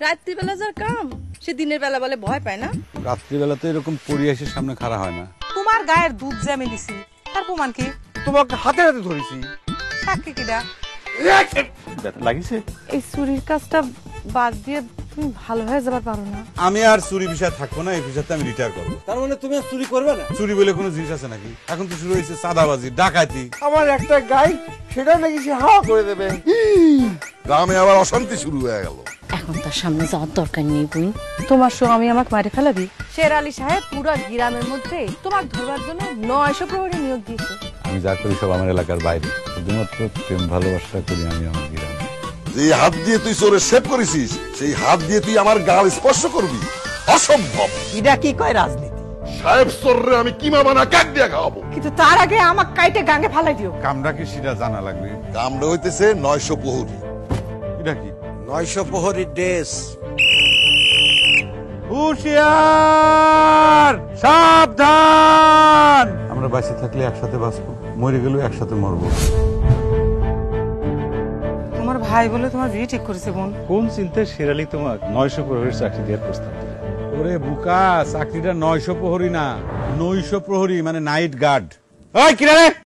রাত্রিবেলা যার কাম সে দিনের বেলা বলে ভয় পায় না। রাত্রিবেলা তো এরকম পরিবেশের সামনে খাড়া হয় না। তোমার গায়ের দুধ যে আমি দিছি তার প্রমাণ কি? তোমাকে হাতে হাতে ধরেছি। সাক্ষী কিডা? ব্যথা লাগিছে? এই চুরির কাজটা বাদ দিয়ে তুমি ভালো হয়ে যাবার পারো না? আমি আর চুরি বিষয় থাকবো না, এই বিষয়তে আমি রিটায়ার করবো। তার মানে তুমি আর চুরি করবে না? চুরি বলে কোনো জিনিস আছে নাকি? এখন তো শুরু হয়েছে চাঁদাবাজি, ডাকাতি। আমার একটা গাই সেটা নাকি সে হাওয়া করে দেবে। গ্রামে আবার অশান্তি শুরু হয়ে গেল। এখন তার সামনে যাওয়ার দরকার নেই বোন। তোমার স্বামী আমাকে মারে ফেলাবি? শের আলী সাহেব পুরো গ্রামের মধ্যে তোমাকে ধরবার জন্য 900 প্রহরী নিয়োগ দিয়েছে। আমি যা করি সব আমার এলাকার বাইরে, শুধুমাত্র প্রেম ভালোবাসা করি আমি আমার গ্রামে। যে হাত দিয়ে তুই চোরে সেভ করেছিস, সেই হাত দিয়ে তুই আমার গাল স্পর্শ করবি? অসম্ভব। এটা কি কয় রাজনীতি? সাহেব চোররে আমি কিমা বানা কাক দিয়ে খাওয়াবো। কিন্তু তার আগে আমাকে কাইটে গাঙ্গে ফালাই দিও। কামটা কি সেটা জানা লাগবে। কামড়ে হইতেছে 900 প্রহরী। এটা কি? 900 প্রহরী ড্রেস। হুঁশিয়ার, সাবধান। আমরা বাঁচে থাকলে একসাথে বাঁচবো, মরে গেলেও একসাথে মরবো। তোমার ভাই বলে তোমার বিয়ে ঠিক করেছে বোন। কোন চিন্তায় শেরালি তোমাকে 900 প্রহরীর চাকরি দেওয়ার প্রস্তাব দিল? ওরে বুকা, চাকরিটা 900 প্রহরী না, 900 প্রহরী মানে নাইট গার্ড। ওই কিরা রে?